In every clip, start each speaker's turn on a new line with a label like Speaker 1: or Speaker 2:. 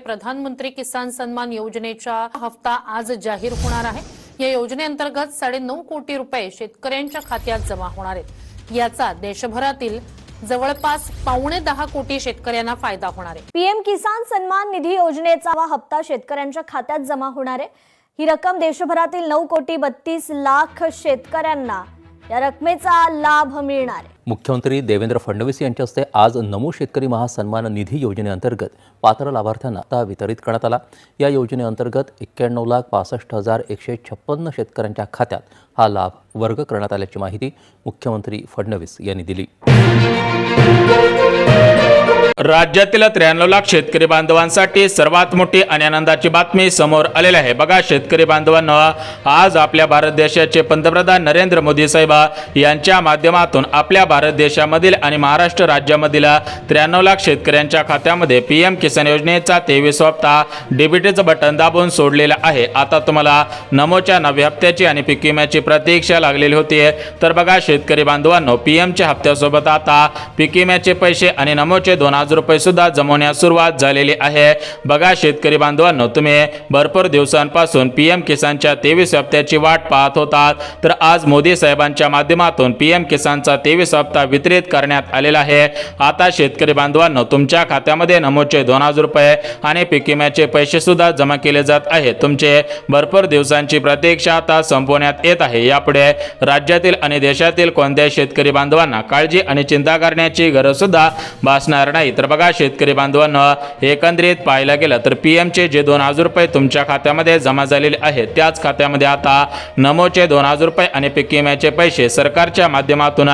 Speaker 1: प्रधानमंत्री किसान सन्मान योजनेचा हप्ता आज जाहीर होणार आहे। या योजनेअंतर्गत 9.5 कोटी रुपये शेतकऱ्यांच्या खात्यात जमा होणार आहेत। याचा देशभरातील जवळपास 9.5 कोटी शेतकऱ्यांना फायदा होणार आहे।
Speaker 2: पीएम किसान सन्मान निधी योजनेचा हप्ता शेतकऱ्यांच्या खात्यात जमा होणार आहे। ही रक्कम देशभरातील 9 कोटी 32 लाख शेतकऱ्यांना या रकमेचा लाभ मिळणार आहे।
Speaker 3: मुख्यमंत्री देवेंद्र फडणवीस यांच्या हस्ते आज नमो शेतकरी महासन्मान निधी योजनेअंतर्गत पात्र लाभार्थ्यांना आता वितरित करण्यात आला। या योजनेअंतर्गत 91,65,156 शेतकऱ्यांच्या खात्यात हा लाभ वर्ग करण्यात आल्याची माहिती मुख्यमंत्री फडणवीस यांनी दिली।
Speaker 4: राज्यातील 93 लाख शेतकरी बांधवांसाठी सर्वात मोठी आणि आनंदाची बातमी समोर आलेली आहे। बघा शेतकरी बांधवांनो, आज आपल्या भारत देशाचे पंतप्रधान नरेंद्र मोदी साहेब यांच्या माध्यमातून आपल्या भारत देशामधील आणि महाराष्ट्र राज्यामधील 93 लाख शेतकऱ्यांच्या खात्यामध्ये पीएम किसान योजनेचा 23 हप्ता डीबीटीचं बटन दाबून सोडलेला आहे। आता तुम्हाला नमोच्या नव्या हप्त्याची आणि पीक विम्याची प्रतीक्षा लागलेली होती। तर बघा शेतकरी बांधवांनो, पीएमच्या हप्त्यासोबत आता पीक विम्याचे पैसे आणि नमोचे 2,000 रुपये सुद्धा जमवण्यास सुरुवात झालेली आहे। बघा शेतकरी बांधवांनो, तुम्ही भरपूर दिवसांपासून पीएम किसानच्या 23 हप्त्याची वाट पाहत होतात। तर आज मोदी साहेबांच्या माध्यमातून पीएम किसानचा 23 हप्ता वितरित करण्यात आलेला आहे। आता शेतकरी बांधवांनो, तुमच्या खात्यामध्ये नमोचे 2,000 रुपये आणि पीक विम्याचे पैसे सुद्धा जमा केले जात आहेत। तुमचे भरपूर दिवसांची प्रतीक्षा आता संपवण्यात येत आहे। यापुढे राज्यातील आणि देशातील कोणत्याही शेतकरी बांधवांना काळजी आणि चिंता करण्याची गरज सुद्धा भासणार नाही। तर बघा शेतकरी बांधवांनो, एकंदरीत पाहायला गेलं तर पीएमचे जे 2,000 रुपये तुमच्या खात्यामध्ये जमा झालेले आहेत, त्याच खात्यामध्ये आता नमोचे 2,000 रुपये आणि पीक विम्याचे पैसे सरकारच्या माध्यमातून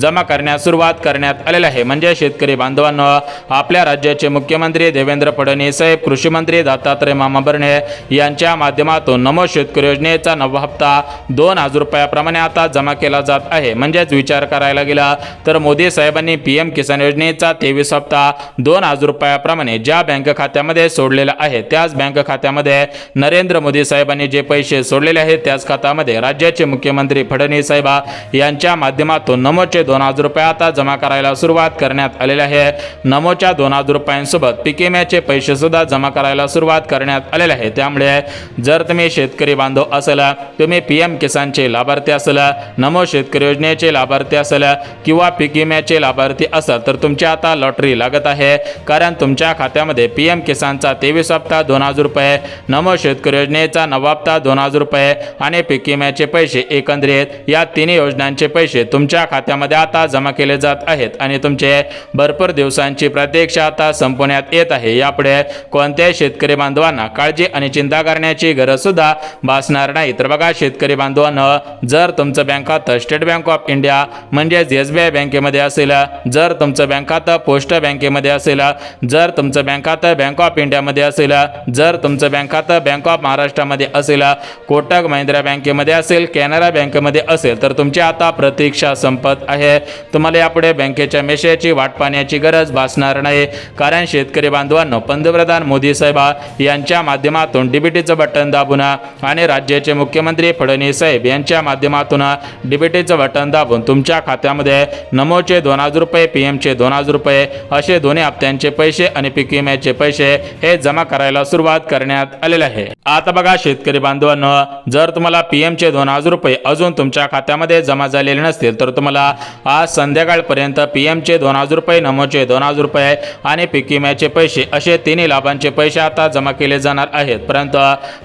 Speaker 4: जमा करण्यास सुरुवात करण्यात आलेली आहे। म्हणजे शेतकरी बांधवांनो, आपल्या राज्याचे मुख्यमंत्री देवेंद्र फडणवीस साहेब, कृषी मंत्री दत्तात्रय मामा भरणे यांच्या माध्यमातून नमो शेतकरी योजनेचा नवा हप्ता 2,000 रुपयाप्रमाणे आता जमा केला जात आहे। म्हणजेच विचार करायला गेला तर मोदी साहेबांनी पीएम किसान योजनेचा 23 हप्ता 2,000 रुपयाप्रमाणे ज्या बँक खात्यामध्ये सोडलेला आहे, त्याच बँक खात्यामध्ये नरेंद्र मोदी साहेबांनी जे पैसे सोडलेले आहेत, त्याच खात्यामध्ये राज्याचे मुख्यमंत्री फडणवीस साहेब यांच्या माध्यमातून नमोचे 2,000 रुपये आता जमा करायला सुरुवात करण्यात आलेली आहे। नमोच्या 2,000 रुपयांसोबत पीक विम्याचे पैसे सुद्धा जमा करायला सुरुवात करण्यात आलेले आहे। त्यामुळे जर तुम्ही शेतकरी बांधव असाल, तुम्ही पीएम किसानचे लाभार्थी असाल, नमो शेतकरी योजनेचे लाभार्थी असाल किंवा पीक विम्याचे लाभार्थी असाल, तर तुमची आता लॉटरी लागत आहे। कारण तुमच्या खात्यामध्ये पीएम किसानचा 23 हप्ता 2,000 रुपये, नमो शेतकरी योजनेचा नवा हप्ता 2,000 रुपये आणि पीक विम्याचे पैसे, एकंदरीत या तिन्ही योजनांचे पैसे तुमच्या खात्यामध्ये आता जमा केले जात आहेत आणि तुमचे भरपूर दिवसांची प्रतीक्षा आता संपवण्यात येत आहे। यापुढे कोणत्याही शेतकरी बांधवांना काळजी आणि चिंता करण्याची गरज सुद्धा भासणार नाही। तर बघा शेतकरी बांधवांनो, जर तुमचं बँक खातं स्टेट बँक ऑफ इंडिया म्हणजेच SBI बँकेमध्ये असेल, जर तुमचं बँक खातं पोस्ट बँकेमध्ये असेल, जर तुमचं बँक खातं बँक ऑफ इंडियामध्ये असेल, जर तुमचं बँक खातं बँक ऑफ महाराष्ट्रामध्ये असेल, कोटक महिंद्रा बँकेमध्ये असेल, कॅनरा बँकेमध्ये असेल, तर तुमची आता प्रतीक्षा संपत आहे। तुम्हाला यापुढे बँकेच्या मेसेजची वाट पाहण्याची गरज भासणार नाही। कारण शेतकरी बांधवांनो, पंतप्रधान मोदी साहेब यांच्या माध्यमातून डीबीटीचं बटन दाबून आणि राज्याचे मुख्यमंत्री फडणवीस साहेब यांच्या माध्यमातून डीबीटीचं बटन दाबून तुमच्या खात्यामध्ये नमोचे 2,000 रुपये, पीएमचे 2,000 रुपये असे दोन्ही हप्त्यांचे पैसे आणि पीक विम्याचे पैसे हे जमा करायला सुरुवात करण्यात आलेले आहे। आता बघा शेतकरी बांधवांनो, जर तुम्हाला पीएमचे 2,000 रुपये अजून तुमच्या खात्यामध्ये जमा झालेले नसतील, तर तुम्हाला आज संध्याकाळपर्यंत पीएमचे 2,000 रुपये, नमोचे 2,000 रुपये आणि पीक विम्याचे पैसे असे तिन्ही लाभांचे पैसे आता जमा केले जाणार आहेत। परंतु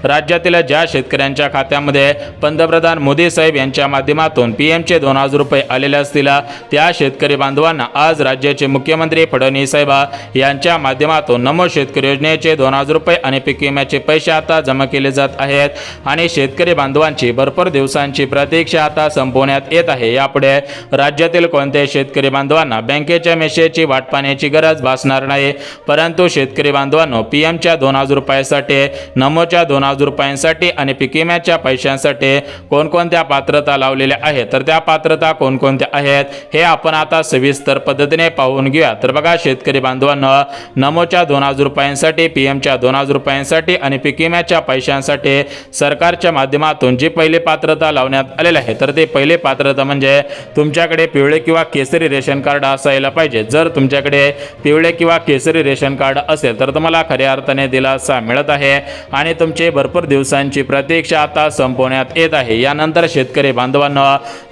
Speaker 4: राज्यातील ज्या शेतकऱ्यांच्या खात्यामध्ये पंतप्रधान मोदी साहेब यांच्या माध्यमातून पीएमचे 2,000 रुपये आलेले असतील, त्या शेतकरी बांधवांना आज राज्याचे मुख्यमंत्री फडणवीस साहेब यांच्या माध्यमातून नमो शेतकरी योजनेचे 2,000 रुपये आणि पीक विम्याचे पैसे आता जमा केले जात आहेत आणि शेतकरी बांधवांची भरपूर दिवसांची प्रतीक्षा आता संपवण्यात येत आहे। यापुढे राज्यातील कोणत्याही शेतकरी बांधवांना बँकेच्या मेसेजची वाट पाहण्याची गरज भासणार नाही। परंतु शेतकरी बांधवांनो, पीएमच्या 2,000 रुपयांसाठी, नमोच्या 2,000 रुपयांसाठी आणि पीक विम्याच्या पैशांसाठी कोणकोणत्या पात्रता लावलेल्या आहेत, तर त्या पात्रता कोणकोणत्या आहेत हे आपण आता सविस्तर पद्धतीने पाहून घेऊया। तर बघा शेतकरी बांधवांनो, नमोच्या 2,000 रुपयांसाठी, पीएमच्या 2,000 रुपयांसाठी आणि पीक विम्याच्या शेतकऱ्यांच्या पैशांसाठी सरकारच्या माध्यमातून जी पहिली पात्रता लावण्यात आलेली आहे तर ते पहिले पात्रता म्हणजे तुमच्याकडे पिवळे किंवा केसरी रेशन कार्ड असायला पाहिजे। जर तुमच्याकडे पिवळे किंवा केसरी रेशन कार्ड असेल तर तुम्हाला खऱ्या अर्थाने दिलासा मिळत आहे आणि तुमचे भरपूर दिवसांची प्रतीक्षा आता संपवण्यात येत आहे। यानंतर शेतकरी बांधवांनो,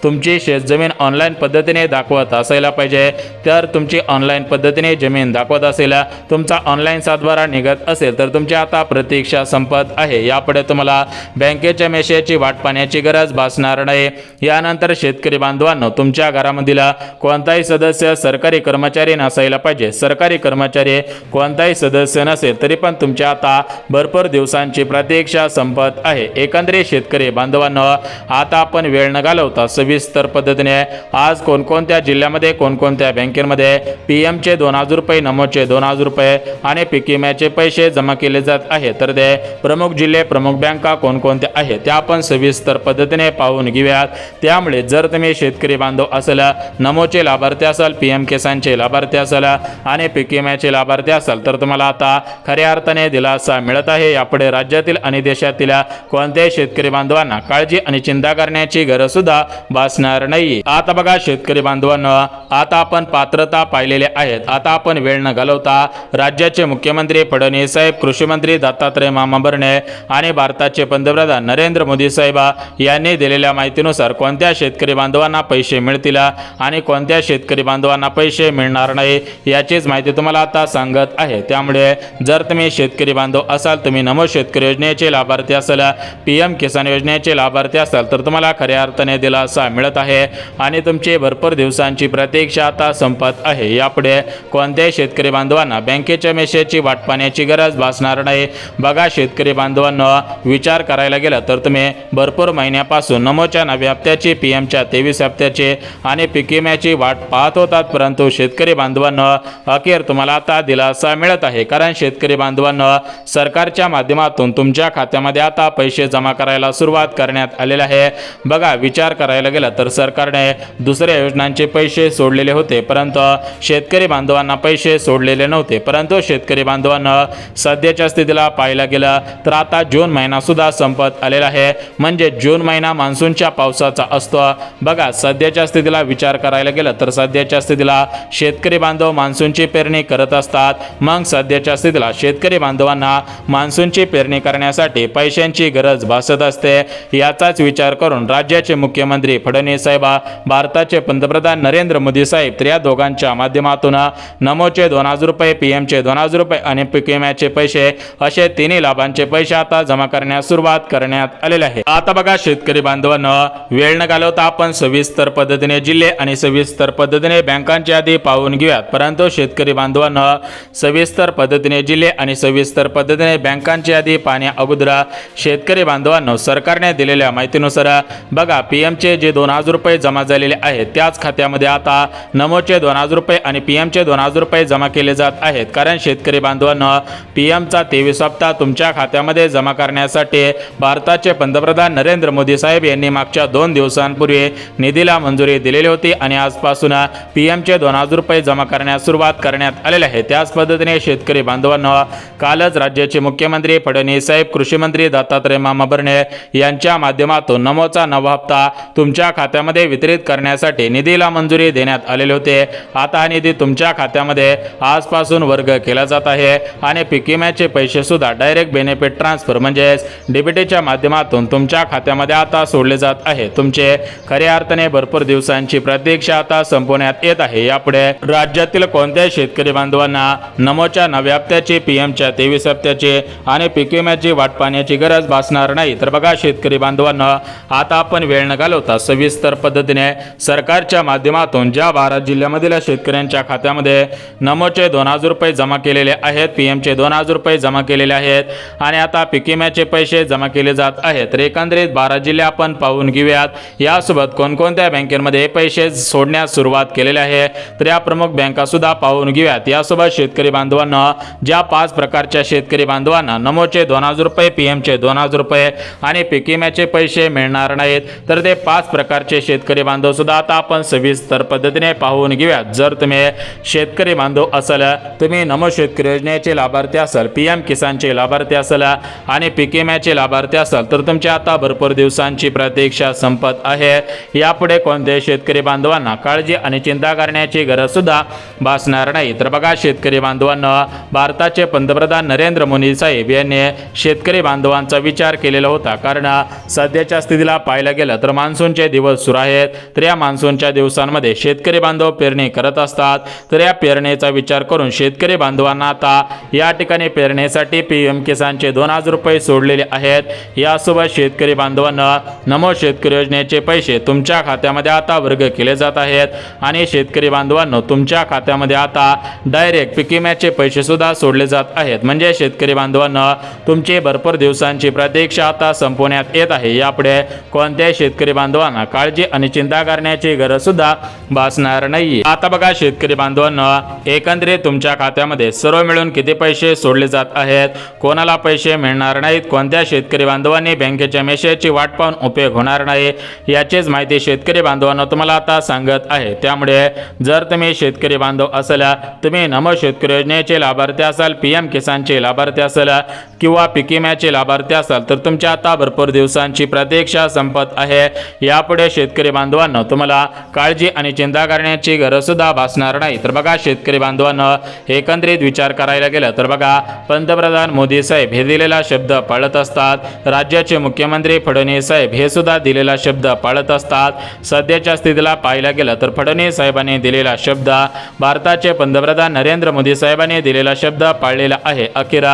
Speaker 4: तुमची शेतजमीन ऑनलाईन पद्धतीने दाखवत असायला पाहिजे। तर तुमची ऑनलाईन पद्धतीने जमीन दाखवत असेल, तुमचा ऑनलाईन सातबारा निघत असेल तर तुमची आता प्रतीक्षा संपत आहे। यापुढे तुम्हाला बँकेच्या मेसेजची वाट पाहण्याची गरज भासणार नाही। यानंतर शेतकरी बांधवांनो, तुमच्या घरामधील कोणताही सदस्य सरकारी कर्मचारी नसायला पाहिजे। सरकारी कर्मचारी कोणताही सदस्य नसेल तरी पण तुमच्या आता भरपूर दिवसांची प्रतीक्षा संपत आहे। एकंदरीत शेतकरी बांधवांनो, आता आपण वेळ न घालवता सविस्तर पद्धतीने आज कोणकोणत्या जिल्ह्यामध्ये कोणकोणत्या बँकेमध्ये पीएमचे 2000 रुपये, नमोचे 2000 रुपये आणि पीक विम्याचे पैसे जमा केले जात आहे तर ते प्रमुख जिल्हे, प्रमुख बँका कोणकोणत्या आहेत त्या आपण सविस्तर पद्धतीने पाहून घेऊयात। त्यामुळे जर तुम्ही शेतकरी बांधव असाल, नमोचे लाभार्थी असाल, पीएम किसानचे लाभार्थी असाल आणि पीक विम्याचे लाभार्थी असाल तर तुम्हाला आता खऱ्या अर्थाने दिलासा मिळत आहे। यापुढे राज्यातील आणि देशातील कोणत्याही शेतकरी बांधवांना काळजी आणि चिंता करण्याची गरज सुद्धा भासणार नाही। आता बघा शेतकरी बांधवांनो, आता आपण पात्रता पाहिलेले आहेत। आता आपण वेळ न घालवता राज्याचे मुख्यमंत्री फडणवीस साहेब, कृषी मंत्री दत्तात्रय मामा भरणे आणि भारताचे पंतप्रधान नरेंद्र मोदी साहेब यांनी दिलेल्या माहितीनुसार कोणत्या शेतकरी बांधवांना पैसे मिळतील आणि कोणत्या शेतकरी बांधवांना पैसे मिळणार नाही याचीच माहिती तुम्हाला आता सांगत आहे। त्यामुळे जर तुम्ही शेतकरी बांधव असाल, तुम्ही नमो शेतकरी योजनेचे लाभार्थी असाल, पीएम किसान योजनेचे लाभार्थी असाल तर तुम्हाला खऱ्या अर्थाने दिलासा मिळत आहे आणि तुमची भरपूर दिवसांची प्रतीक्षा आता संपत आहे। यापुढे कोणत्याही शेतकरी बांधवांना बँकेच्या मेसेजची वाट पाहण्याची गरज भासणार नाही। बघा शेतकरी बांधवांनो, विचार करायला गेला तर तुम्ही भरपूर महिन्यापासून नमोच्या 9व्या हप्त्याची, पीएमच्या 23 हप्त्याची आणि पीक विम्याची वाट पाहत होतात, परंतु शेतकरी बांधवांनो अखेर तुम्हाला आता दिलासा मिळत आहे। कारण शेतकरी बांधवांनो, सरकारच्या माध्यमातून तुमच्या खात्यामध्ये आता पैसे जमा करायला सुरुवात करण्यात आलेले आहे। बघा विचार करायला गेला तर सरकारने दुसऱ्या योजनांचे पैसे सोडलेले होते परंतु शेतकरी बांधवांना पैसे सोडलेले नव्हते। परंतु शेतकरी बांधवांना सध्याच्या स्थितीला पाहायला गेलं तर आता जून महिना सुद्धा संपत आलेला आहे, म्हणजे जून महिना मान्सूनच्या पावसाचा असतो। बघा सध्याच्या स्थितीला विचार करायला गेला तर सध्याच्या स्थितीला शेतकरी बांधव मान्सूनची पेरणी करत असतात। मग सध्याच्या स्थितीला शेतकरी बांधवांना मान्सूनची पेरणी करण्यासाठी पैशांची गरज भासत असते। याचाच विचार करून राज्याचे मुख्यमंत्री फडणवीस साहेब, भारताचे पंतप्रधान नरेंद्र मोदी साहेब तर या दोघांच्या माध्यमातून नमोचे 2000 रुपये, पीएमचे 2000 रुपये आणि पीक विम्याचे पैसे असे तिन्ही लाभांचे पैसे आता जमा करण्यास सुरुवात करण्यात आलेले आहे। आता बघा शेतकरी बांधवांनो, वेळ न घालवता आपण सविस्तर पद्धतीने जिल्हे आणि सविस्तर पद्धतीने बँकांची यादी पाहून घेऊयात। परंतु शेतकरी बांधवांनो, सविस्तर पद्धतीने जिल्हे आणि सविस्तर पद्धतीने बँकांची यादी पाहण्या अगोदर शेतकरी बांधवांनो, सरकारने दिलेल्या माहितीनुसार बघा पीएमचे जे 2000 रुपये जमा झालेले आहेत त्याच खात्यामध्ये आता नमोचे 2000 रुपये आणि पीएमचे 2000 रुपये जमा केले जात आहेत। कारण शेतकरी बांधवांनो, पीएमचा 23 हप्ता तुमच्या खात्यामध्ये जमा करण्यासाठी भारताचे पंतप्रधान नरेंद्र मोदी साहेब यांनी मागच्या 2 दिवसांपूर्वी निधीला मंजुरी दिलेली होती आणि आजपासून पीएमचे 2000 रुपये जमा करण्यास सुरुवात करण्यात आलेली आहे। त्याच पद्धतीने शेतकरी बांधवांनो, कालच राज्याचे मुख्यमंत्री फडणवीस साहेब, कृषी मंत्री दत्तात्रय मामा भरणे यांच्या माध्यमातून नमोचा 9वा हप्ता तुमच्या खात्यामध्ये वितरित करण्यासाठी निधीला मंजुरी देण्यात आलेली होते। आता हा निधी तुमच्या खात्यामध्ये आजपासून वर्ग केला जात आहे आणि पीक विम्याचे पैसे सुद्धा डायरेक्ट बेनिफिट ट्रान्सफर म्हणजे डीबीटीच्या माध्यमातून तुमच्या खात्यामध्ये आता सोडले जात आहे। तुमचे खऱ्या अर्थाने भरपूर दिवसांची प्रतीक्षा आता संपवण्यात येत आहे। यापुढे राज्यातील कोणत्याही शेतकरी बांधवांना नमोच्या 9व्या हप्त्याची, पीएमच्या 23 हप्त्याची आणि पीक विम्याची वाट पाहण्याची गरज भासणार नाही। तर बघा शेतकरी बांधवांना, आता आपण वेळ न घालवता सविस्तर पद्धतीने सरकारच्या माध्यमातून ज्या 12 जिल्ह्यामधील शेतकऱ्यांच्या खात्यामध्ये नमोचे 2000 रुपये जमा केलेले आहेत, पीएमचे 2000 रुपये जमा केलेले आहेत आणि आता पीक विम्याचे पैसे जमा केले जात आहेत। तर एकंदरीत 12 जिल्हे आपण पाहून घेऊयात। यासोबत कोणकोणत्या बँकेमध्ये पैसे सोडण्यास सुरुवात केलेली आहे तर या प्रमुख बँका सुद्धा पाहून घेऊयात। यासोबत शेतकरी बांधवांना, ज्या 5 प्रकारच्या शेतकरी बांधवांना नमोचे 2000 रुपये, पीएमचे 2000 रुपये आणि पीक विम्याचे पैसे मिळणार नाहीत तर ते 5 प्रकारचे शेतकरी बांधव सुद्धा आता आपण सविस्तर पद्धतीने पाहून घेऊयात। जर तुम्ही शेतकरी बांधव असाल, तुम्ही नमो शेतकरी योजनेचे लाभार्थी असाल, पीएम किसानचे लाभार्थी असाल आणि पीक विम्याचे लाभार्थी असाल तर तुमची आता भरपूर दिवसांची प्रतीक्षा संपत आहे. यापुढे कोणत्याही शेतकरी बांधवांना काळजी आणि चिंता करण्याची गरज सुद्धा भासणार नाही. तर बघा शेतकरी बांधवांनो, भारताचे पंतप्रधान नरेंद्र मोदी साहेब यांनी शेतकरी बांधवांचा विचार केलेला होता. कारण सध्याच्या स्थितीला पाहायला गेलं तर मान्सूनचे दिवस सुरू आहेत. तर या मान्सूनच्या दिवसांमध्ये शेतकरी बांधव पेरणी करत असतात. तर या पेरणीचा विचार करून शेतकरी बांधवांना आता या ठिकाणी पेरणीसाठी PM किसानचे 2000 रुपये सोडलेले आहेत. यासोबत शेतकरी बांधवांना नमो शेतकरी योजनेचे पैसे तुमच्या खात्यामध्ये आता वर्ग केले जात आहेत आणि शेतकरी बांधवांनो, तुमच्या खात्यामध्ये आता डायरेक्ट पीक विम्याचे पैसे सुद्धा सोडले जात आहेत. म्हणजे शेतकरी बांधवांना तुमची भरपूर दिवसांची प्रतीक्षा आता संपवण्यात येत आहे. यापुढे कोणत्याही शेतकरी बांधवांना काळजी आणि चिंता करण्याची गरज सुद्धा भासणार नाही. आता बघा शेतकरी बांधवांना, एकंदरीत तुमच्या खात्यामध्ये सर्व मिळून किती पैसे सोडले जात आहेत, कोणाला पैसे मिळणार नाहीत, कोणत्या शेतकरी बांधवांनी बँकेच्या मेसेजची वाट पाहून उपयोग होणार नाही, याचीच माहिती शेतकरी बांधवांना तुम्हाला आता सांगत आहे. त्यामुळे जर तुम्ही शेतकरी बांधव असाल, तुम्ही नमो शेतकरी योजनेचे लाभार्थी असाल, PM किसानचे लाभार्थी असाल किंवा पीक विम्याचे लाभार्थी असाल तर तुमच्या आता भरपूर दिवसांची प्रतीक्षा संपत आहे. यापुढे शेतकरी बांधवांना तुम्हाला काळजी आणि चिंता करण्याची गरज सुद्धा भासणार नाही. तर बघा शेतकरी बांधवांना, एकंदरीत विचार करायला गेलं तर बघा पंतप्रधान मोदी साहेब हे दिलेला शब्द पाळत असतात. राज्याचे मुख्यमंत्री फडणवीस साहेब हे सुद्धा दिलेला शब्द पाळत असतात. सध्याच्या स्थितीला पाहायला गेलं तर फडणवीस साहेबांनी दिलेला शब्द, भारताचे पंतप्रधान नरेंद्र मोदी साहेबांनी दिलेला शब्द पाळलेला आहे. अखेर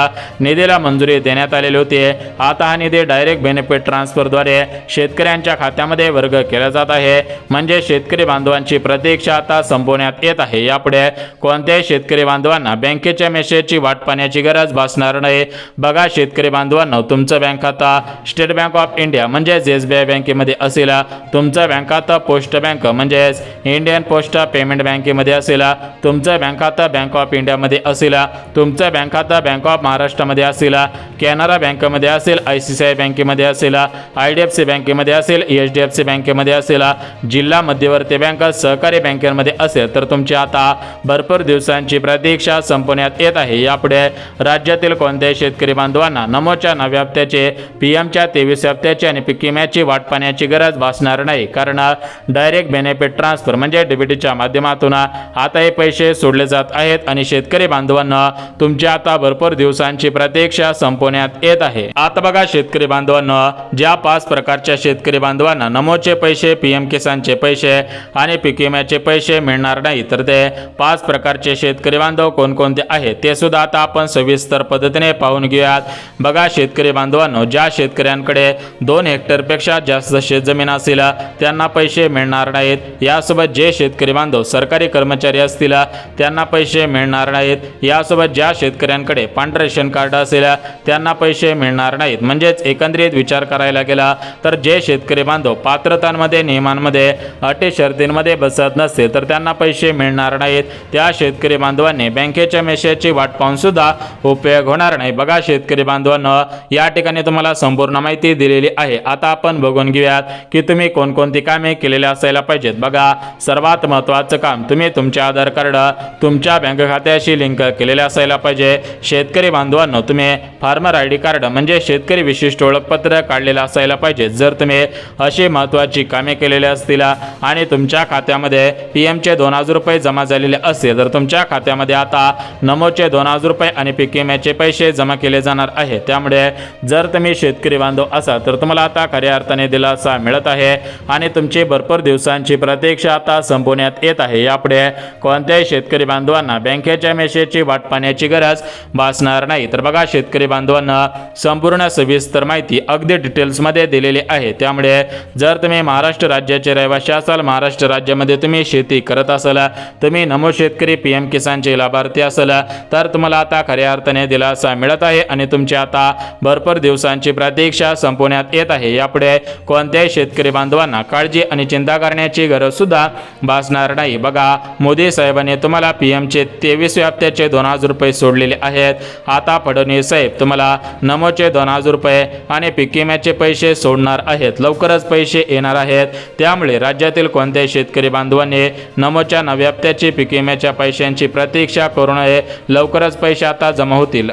Speaker 4: निधीला मंजुरी देण्यात आलेली होती. आता हा निधी डायरेक्ट बेनिफिट ट्रान्सफरद्वारे शेतकऱ्यांच्या खात्यामध्ये वर्ग केला जात आहे. म्हणजे शेतकरी बांधवांची प्रतीक्षा आता संपवण्यात येत आहे. यापुढे कोणत्याही शेतकरी बांधवांना बँकेच्या मेसेजची वाट पाहण्याची गरज भासणार नाही. बघा शेतकरी बांधवांना, तुमचं बँक खाता स्टेट बँक ऑफ इंडिया म्हणजेच SBI बँकेमध्ये असेल, तुमचं बँक खातं पोस्ट बँक म्हणजेच इंडियन पोस्ट पेमेंट बँकेमध्ये असेल, तुमचं बँक खातं बँक ऑफ इंडियामध्ये असेल, तुमचं बँक खातं बँक ऑफ महाराष्ट्रामध्ये असेल, कॅनरा बँकेमध्ये असेल, ICICI बँकेमध्ये असेल, IDFC बँकेमध्ये असेल, HDFC बँकेमध्ये असेल, जिल्हा मध्यवर्ती बँक सहकारी बँकेमध्ये असेल तर तुमची आता भरपूर दिवसांची प्रतीक्षा संपवण्यात येत आहे. यापुढे राज्यातील कोणत्याही शेतकरी बांधवांना नमोच्या 9व्या हप्त्याचे, PMच्या 23 हप्त्याचे आणि पीक विम्याची वाट पाहण्याची गरज भासणार नाही. कारण डायरेक्ट बेनिफिट ट्रान्सफर म्हणजे DBTच्या माध्यमातून आता हे पैसे सोडले जात आहेत आणि शेतकरी बांधवांना तुमची आता भरपूर दिवसांची प्रतीक्षा संपवण्यात येत आहे. आता बघा शेतकरी बांधवांना, ज्या 5 प्रकारच्या शेतकरी बांधवांना नमोचे पैसे, PM किसानचे पैसे आणि पीक विम्याचे पैसे मिळणार नाही, तर ते 5 प्रकारचे शेतकरी बांधव कोणकोणते आहेत ते सुद्धा आता आपण सविस्तर पद्धतीने पाहून घेऊयात. बघा शेतकरी बांधवांनो, ज्या शेतकऱ्यांकडे 2 हेक्टरपेक्षा जास्त शेतजमीन असेल त्यांना पैसे मिळणार नाहीत. यासोबत जे शेतकरी बांधव सरकारी कर्मचारी असतील त्यांना पैसे मिळणार नाहीत. यासोबत ज्या शेतकऱ्यांकडे पांढरे रेशन कार्ड असेल त्यांना पैसे मिळणार नाहीत. म्हणजेच एकंदरीत विचार करायला गेला तर जे शेतकरी बांधव पात्रतांमध्ये, नियमांमध्ये, अटी शर्तींमध्ये बसत नसतील तर त्यांना पैसे मिळणार नाहीत. त्या शेतकरी बांधवांनी बँकेच्या मेसेजची वाट पाहून सुद्धा उपयोग होणार नाही. बघा शेतकरी बांधवांनो, या ठिकाणी तुम्हाला संपूर्ण माहिती दिलेली आहे. आता आपण बघून घेऊयात की तुम्ही कोणकोणती कामे केलेली असायला पाहिजेत. बघा सर्वात महत्त्वाचं काम, तुम्ही तुमचे आधार कार्ड तुमच्या बँक खात्याशी लिंक केलेले असायला पाहिजे. शेतकरी बांधवांनो, तुम्ही फार्मर ID कार्ड म्हणजे शेतकरी विशिष्ट ओळखपत्र काढलेलं असायला पाहिजे. जर तुम्ही अशी महत्त्वाची कामे केलेली असतील आणि तुमच्या खात्यामध्ये PMचे 2000 रुपये जमा झालेले असतील तर तुमच्या खात्यामध्ये आता नमोचे 2000 रुपये आणि पीक विम्याचे पैसे जमा केले जाणार आहे. त्यामुळे जर तुम्ही शेतकरी बांधव असाल तर तुम्हाला आता खऱ्या अर्थाने दिलासा मिळत आहे आणि तुमची भरपूर दिवसांची प्रतीक्षा आता संपवण्यात येत आहे. यापुढे कोणत्याही शेतकरी बांधवांना बँकेच्या मेसेजची वाट पाहण्याची गरज भासणार नाही. तर बघा शेतकरी बांधवांना, संपूर्ण सविस्तर माहिती अगदी डिटेल्समध्ये दिलेली आहे. त्यामुळे जर तुम्ही महाराष्ट्र राज्याचे रहिवासी असाल, महाराष्ट्र राज्यामध्ये तुम्ही शेती करत असाल, तुम्ही नमो शेतकरी PM किसानचे लाभार्थी असाल तर तुम्हाला आता खऱ्या अर्थाने दिलासा मिळत आहे आणि तुमची आता भरपूर दिवसांची प्रतीक्षा संपवण्यात येत आहे. यापुढे कोणत्याही शेतकरी बांधवांना काळजी आणि चिंता करण्याची गरज सुद्धा भासणार नाही. बघा मोदी साहेबांनी तुम्हाला PMचे 23व्या हप्त्याचे 2000 रुपये सोडलेले आहेत. आता फडणवीस साहेब तुम्हाला नमोचे 2000 रुपये आणि पीक विम्याचे पैसे सोडणार आहेत. लवकरच पैसे येणार आहेत. त्यामुळे राज्यातील कोणत्याही शेतकरी बांधवांनी नमोच्या 9व्या हप्त्याची पीक विम्याच्या पैशांची प्रतीक्षा करू नये. लवकरच पैसे आता जमा होतील.